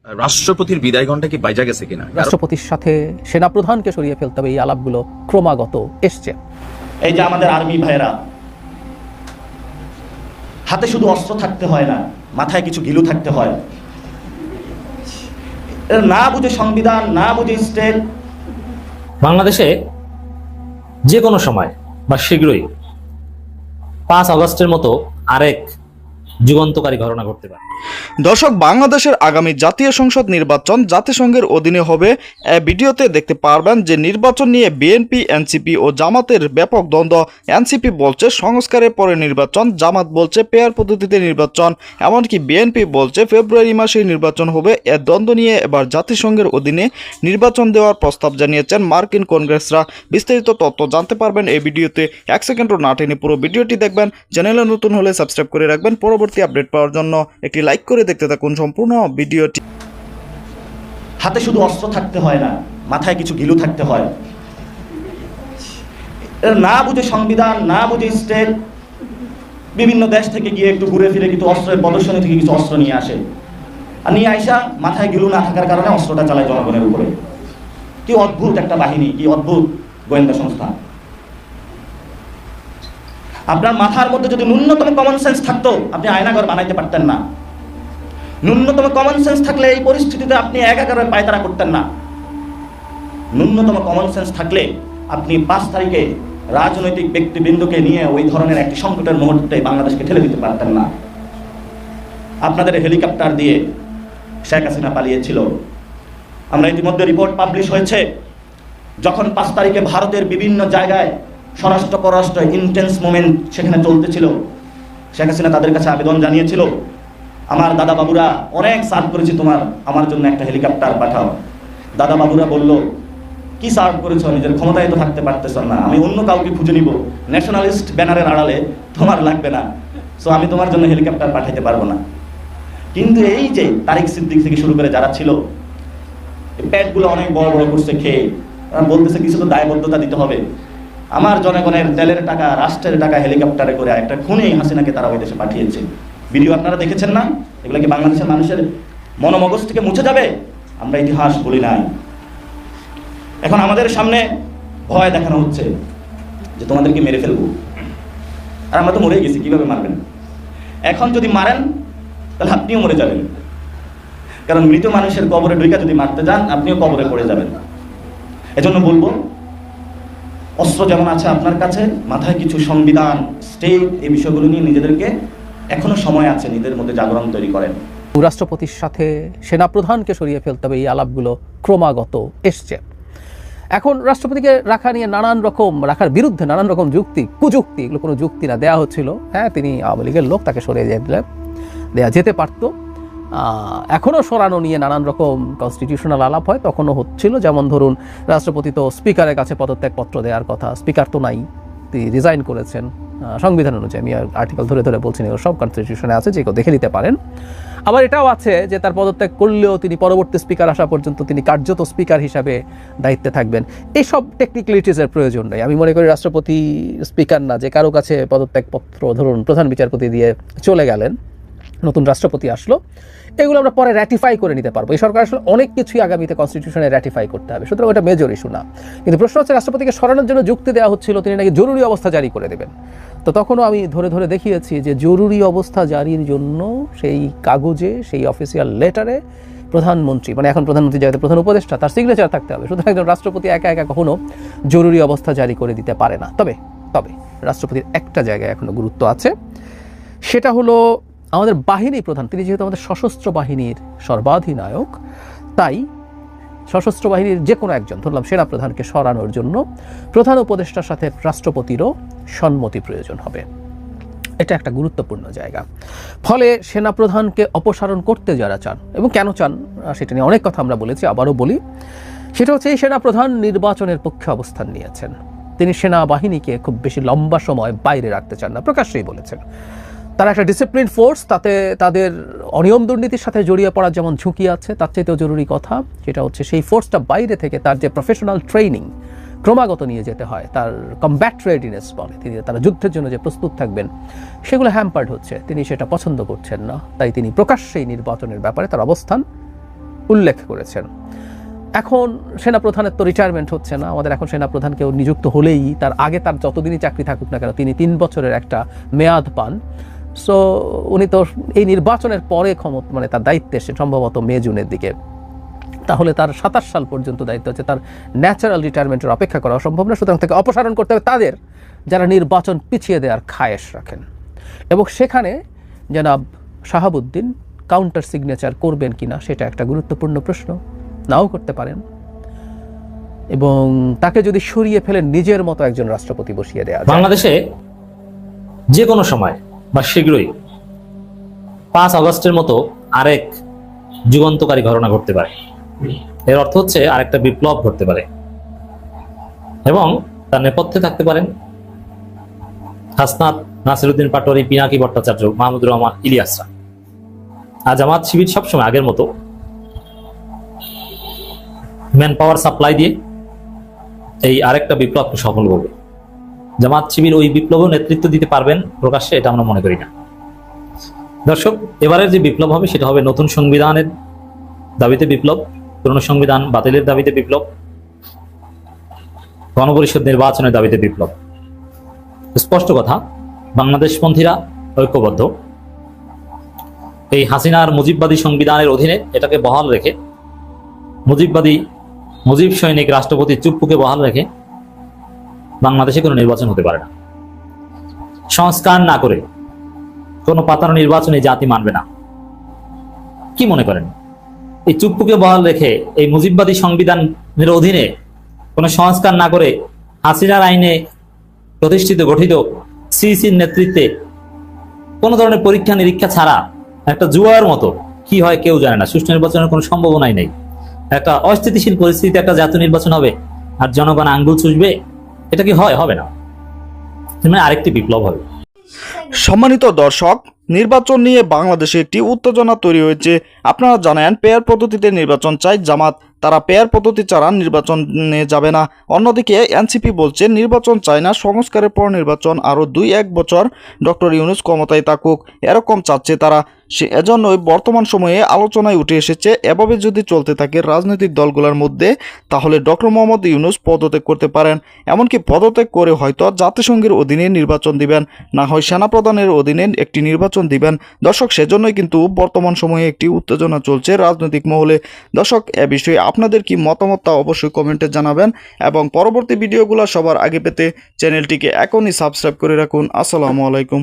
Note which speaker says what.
Speaker 1: রাষ্ট্রপতির বিদায় ঘণ্টা কি বাইজা গেছে কিনা?
Speaker 2: রাষ্ট্রপতির সাথে সেনাপ্রধানকে সরিয়ে ফেলতে হবে, এই আলাপগুলো ক্রমাগত এসছে।
Speaker 3: এই যে আমাদের আর্মি ভাইরা, হাতে শুধু অস্ত্র থাকতে হয় না, মাথায় কিছু গিলু থাকতে হয়। না বুঝে সংবিধান, না বুঝে স্টেট।
Speaker 4: বাংলাদেশে যে কোনো সময় বা শীঘ্রই 5 আগস্টের মতো আরেক যুগান্তকারী ঘটনা ঘটতে পারে।
Speaker 5: দর্শক, বাংলাদেশের আগামী জাতীয় সংসদ নির্বাচন জাতিসংঘের অধীনে হবে। ভিডিওতে দেখতে পারবেন যে নির্বাচন নিয়ে বিএনপি, এনসিপি ও জামাতের ব্যাপক দ্বন্দ্ব। এনসিপি বলছে সংস্কারের পরে নির্বাচন, জামাত বলছে পেয়ার পদ্ধতিতে নির্বাচন, এমনকি বিএনপি বলছে ফেব্রুয়ারি মাসে নির্বাচন হবে। এর দ্বন্দ্ব নিয়ে এবার জাতিসংঘের অধীনে নির্বাচন দেওয়ার প্রস্তাব জানিয়েছেন মার্কিন কংগ্রেসরা। বিস্তারিত তথ্য জানতে পারবেন এই ভিডিওতে। 1 সেকেন্ডও না টেনে পুরো ভিডিওটি দেখবেন। চ্যানেলে নতুন হলে সাবস্ক্রাইব করে রাখবেন পরবর্তী আপডেট পাওয়ার জন্য। একটি লাইক করে দেখতে থাকুন সম্পূর্ণ ভিডিওটি।
Speaker 3: হাতে শুধু অস্ত্র থাকতে হয় না, মাথায় কিছু গিলু থাকতে হয়। না বুঝে সংবিধান, না বুঝে স্টেট, বিভিন্ন দেশ থেকে গিয়ে একটু ঘুরে ফিরে কিন্তু অস্ত্রের প্রদর্শনী থেকে কিছু অস্ত্র নিয়ে আসে, আর নিয়ে আইসা মাথায় গিলু না থাকার কারণে অস্ত্রটা চালায় জনগণের উপরে। কি অদ্ভুত একটা বাহিনী, কি অদ্ভুত গোয়েন্দা সংস্থা। আপনার মাথার মধ্যে যদি ন্যূনতম কমন সেন্স থাকতো, আপনি আয়নাঘর বানাইতে পারতেন না। ন্যূনতম কমন সেন্স থাকলে এই পরিস্থিতিতে আপনি একাকারে পায়তারা করতেন না। ন্যূনতম কমন সেন্স থাকলে আপনি 5 তারিখে রাজনৈতিক ব্যক্তিবৃন্দকে নিয়ে ওই ধরনের একটি সংকটের মুহূর্তে বাংলাদেশকে ঠেলে দিতে পারতেন না। আপনাদের হেলিকপ্টার দিয়ে শেখ হাসিনা পালিয়েছিল। আমরা ইতিমধ্যে রিপোর্ট পাবলিশ হয়েছে, যখন 5 তারিখে ভারতের বিভিন্ন জায়গায় স্বরাষ্ট্র পররাষ্ট্র ইন্টেন্স মুভমেন্ট সেখানে চলতেছিল, শেখ হাসিনা তাদের কাছে আবেদন জানিয়েছিল, আমার দাদা বাবুরা অনেক সার্ভ করেছি, আমার জন্য একটা হেলিকপ্টার পাঠাও। দাদা বাবুরা বলল, কি সার্ভ করেছো, নিজের ক্ষমতায় তো থাকতে পারতেছ না, আমি অন্য কাউকে খুঁজে নিব, ন্যাশনালিস্ট ব্যানারের আড়ালে তোমার লাগবে না, সো আমি তোমার জন্য হেলিকপ্টার পাঠাইতে পারবো না। কিন্তু এই যে তারিক সিদ্দিক থেকে শুরু করে যারা ছিল, পেটগুলো অনেক বড় বড় করছে খেয়ে, বলতেছে কিছু তো দায়বদ্ধতা দিতে হবে। আমার জনগণের তেলের টাকা, রাষ্ট্রের টাকা হেলিকপ্টারে করে একটা খুনি হাসিনাকে তারা ওই দেশে পাঠিয়েছে। ভিডিও আপনারা দেখেছেন না? এগুলো কি বাংলাদেশের মানুষের মনোমগজ থেকে মুছে যাবে? আমরা ইতিহাস বলি নাই। এখন আমাদের সামনে ভয় দেখানো হচ্ছে যে তোমাদেরকে মেরে ফেলবো, আর আমরা তো মরে গেছি, কিভাবে মারবেন? এখন যদি মারেন তাহলে আপনিও মরে যাবেন, কারণ মৃত মানুষের কবরে ঢুকে যদি মারতে যান আপনিও কবরে পড়ে যাবেন। এজন্য বলবো, অস্ত্র যেমন আছে আপনার কাছে, মাথায় কিছু সংবিধান, স্টেট, এই বিষয়গুলো নিয়ে নিজেদেরকে এখনো সময় আছে, নিজেদের মধ্যে জাগরণ তৈরি করেন।
Speaker 2: রাষ্ট্রপতির সাথে সেনাপ্রধানকে সরিয়ে ফেলতে হবে, এই আলাপগুলো ক্রমাগত এসছে। এখন রাষ্ট্রপতিকে রাখার বিরুদ্ধে নানান রকম যুক্তি, কুযুক্তি, এগুলো কোনো যুক্তি না, দেওয়া হচ্ছিল। হ্যাঁ, তিনি আওয়ামী লীগের লোক, তাকে সরিয়ে দেওয়া যেতে পারতো। এখনও সরানো নিয়ে নানান রকম কনস্টিটিউশনাল আলাপ হয়, তখনও হচ্ছিল। যেমন ধরুন, রাষ্ট্রপতি তো স্পিকারের কাছে পদত্যাগপত্র দেওয়ার কথা, স্পিকার তো নাই, তিনি রিজাইন করেছেন সংবিধান অনুযায়ী। আমি আর্টিকেল ধরে ধরে বলছি, এগুলো সব কনস্টিটিউশনে আছে, যেগুলো দেখে নিতে পারেন। আবার এটাও আছে যে তার পদত্যাগ করলেও তিনি পরবর্তী স্পিকার আসা পর্যন্ত তিনি কার্যত স্পিকার হিসাবে দায়িত্বে থাকবেন। এইসব টেকনিক্যালিটিসের প্রয়োজন নেই। আমি মনে করি রাষ্ট্রপতি স্পিকার না, যে কারো কাছে পদত্যাগপত্র, ধরুন প্রধান বিচারপতি দিয়ে চলে গেলেন, নতুন রাষ্ট্রপতি আসলো, এগুলো আমরা পরে র্যাটিফাই করে নিতে পারবো। এই সরকার আসলে অনেক কিছুই আগামীতে কনস্টিটিউশনে র্যাটিফাই করতে হবে, সুতরাং ওটা মেজর ইস্যু না। কিন্তু প্রশ্ন হচ্ছে, রাষ্ট্রপতিকে সরানোর জন্য যুক্তি দেওয়া হচ্ছিল তিনি নাকি জরুরি অবস্থা জারি করে দেবেন। তো তখনও আমি ধরে ধরে দেখিয়েছি যে জরুরি অবস্থা জারির জন্য সেই কাগজে, সেই অফিসিয়াল লেটারে প্রধানমন্ত্রী, মানে এখন প্রধানমন্ত্রী যাতে প্রধান উপদেষ্টা, তার সিগনেচার থাকতে হবে। সুতরাং একজন রাষ্ট্রপতি একা একা কখনো জরুরি অবস্থা জারি করে দিতে পারে না। তবে রাষ্ট্রপতির একটা জায়গায় এখনো গুরুত্ব আছে, সেটা হলো আমাদের বাহিনী প্রধান। তিনি যেহেতু আমাদের সশস্ত্র বাহিনীর সর্বাধিনায়ক, তাই সশস্ত্র বাহিনীর যে কোনো একজন, ধরলাম সেনাপ্রধানকে সরানোর জন্য প্রধান উপদেষ্টার সাথে রাষ্ট্রপতিরও সম্মতি প্রয়োজন হবে। এটা একটা গুরুত্বপূর্ণ জায়গা। ফলে সেনাপ্রধানকে অপসারণ করতে যারা চান, এবং কেন চান সেটা নিয়ে অনেক কথা আমরা বলেছি, আবারও বলি, সেটা হচ্ছে এই সেনাপ্রধান নির্বাচনের পক্ষে অবস্থান নিয়েছেন। তিনি সেনাবাহিনীকে খুব বেশি লম্বা সময় বাইরে রাখতে চান না, প্রকাশ্যেই বলেছেন। তারা একটা ডিসিপ্লিন ফোর্স, তাতে তাদের অনিয়ম দুর্নীতির সাথে জড়িয়ে পড়ার যেমন ঝুঁকি আছে, তার চাইতেও জরুরি কথা সেটা হচ্ছে সেই ফোর্সটা বাইরে থেকে তার যে প্রফেশনাল ট্রেনিং ক্রমাগত নিয়ে যেতে হয়, তার কমব্যাট রেডিনেস বলে, তারা যুদ্ধের জন্য যে প্রস্তুত থাকবেন, সেগুলো হ্যাম্পার্ড হচ্ছে। তিনি সেটা পছন্দ করছেন না, তাই তিনি প্রকাশ্যেই নির্বাচনের ব্যাপারে তার অবস্থান উল্লেখ করেছেন। এখন সেনাপ্রধানের তো রিটায়ারমেন্ট হচ্ছে না, আমাদের এখন সেনাপ্রধান কেউ নিযুক্ত হলেই তার আগে তার যতদিনই চাকরি থাকুক না কেন তিনি 3 বছরের একটা মেয়াদ পান। সো উনি তো এই নির্বাচনের পরে মানে তার দায়িত্বে সে সম্ভবত মে-জুনের দিকে, তাহলে তার 27 সাল পর্যন্ত দায়িত্ব হচ্ছে, তার ন্যাচারাল রিটায়ারমেন্টের অপেক্ষা করা অসম্ভব না। সুতরাং থেকে অপসারণ করতে হবে তাদের যারা নির্বাচন পিছিয়ে দেওয়ার খায়েশ রাখেন, এবং সেখানে জনাব শাহাবুদ্দিন কাউন্টার সিগনেচার করবেন কিনা সেটা একটা গুরুত্বপূর্ণ প্রশ্ন, নাও করতে পারেন। এবং তাকে যদি সরিয়ে ফেলেন নিজের মতো একজন রাষ্ট্রপতি বসিয়ে দেওয়া যায়।
Speaker 4: বাংলাদেশে যে কোনো সময় বা শীঘ্রই 5 আগস্টের মতো আরেক যুগান্তকারী ঘটনা ঘটতে পারে। এর অর্থ হচ্ছে আরেকটা বিপ্লব ঘটতে পারে, এবং তার নেপথ্যে থাকতে পারেন হাসনাত, নাসিরউদ্দিন পাটোয়ারি, পিনাকি ভট্টাচার্য, মাহমুদুর রহমান, ইলিয়াসরা। আর জামাত শিবির সবসময় আগের মতো ম্যান পাওয়ার সাপ্লাই দিয়ে এই আরেকটা বিপ্লবকে সফল করবে। জামাত শিবির ওই বিপ্লবেও নেতৃত্ব দিতে পারবেন প্রকাশ্যে, এটা আমরা মনে করি না। দর্শক, এবারের যে বিপ্লব হবে সেটা হবে নতুন সংবিধানের দাবিতে বিপ্লব, পুরনো সংবিধান বাতিলের দাবিতে বিপ্লব, গণপরিষদ নির্বাচনের দাবিতে বিপ্লব। স্পষ্ট কথা, বাংলাদেশপন্থীরা ঐক্যবদ্ধ। এই হাসিনার মুজিববাদী সংবিধানের অধীনে এটাকে বহাল রেখে, মুজিব সৈনিক রাষ্ট্রপতি চুপ্পুকে বহাল রেখে বাংলাদেশে কোনো নির্বাচন হতে পারে না। সংস্কার না করে কোনো পাতানো নির্বাচনে জাতি মানবে না। কি মনে করেন, এই চুপ্পুকে বহাল রেখে এই মুজিববাদী সংবিধানের অধীনে কোনো সংস্কার না করে হাসিনার আইনে প্রতিষ্ঠিত গঠিত সিসির নেতৃত্বে কোনো ধরনের পরীক্ষা নিরীক্ষা ছাড়া একটা জুয়ার মতো কি হয় কেউ জানে না, সুষ্ঠু নির্বাচনের কোনো সম্ভাবনাই নেই। একটা অস্থিতিশীল পরিস্থিতিতে একটা জাতীয় নির্বাচন হবে আর জনগণ আঙ্গুল চুষবে, এটা কি হয়? হবে না। মানে আরেকটি বিপ্লব হবে।
Speaker 5: সম্মানিত দর্শক, নির্বাচন নিয়ে বাংলাদেশে একটি উত্তেজনা তৈরি হয়েছে। আপনারা জানেন পেয়ার পদ্ধতিতে নির্বাচন চায় জামাত, তারা পেয়ার পদ্ধতি ছাড়া নির্বাচনে যাবে না। অন্যদিকে এনসিপি বলছে নির্বাচন চায় না, সংস্কারের পর নির্বাচন, আরও 2-1 বছর ডক্টর ইউনূস ক্ষমতায় থাকুক, এরকম চাচ্ছে তারা। এজন্যই বর্তমান সময়ে আলোচনায় উঠে এসেছে এভাবে যদি চলতে থাকে রাজনৈতিক দলগুলোর মধ্যে, তাহলে ডক্টর মোহাম্মদ ইউনূস পদত্যাগ করতে পারেন। এমনকি পদত্যাগ করে হয়তো জাতিসংঘের অধীনে নির্বাচন দিবেন, না হয় সেনাপ্রধানের অধীনে একটি নির্বাচন দিবেন। দর্শক, সেজন্যই কিন্তু বর্তমান সময়ে একটি উত্তেজনা চলছে রাজনৈতিক মহলে। দর্শক, এ বিষয়ে আপনাদের কি মতামত তা অবশ্যই কমেন্টে জানাবেন, এবং পরবর্তী ভিডিওগুলো সবার আগে পেতে চ্যানেলটিকে এখনই সাবস্ক্রাইব করে রাখুন। আসসালামু আলাইকুম।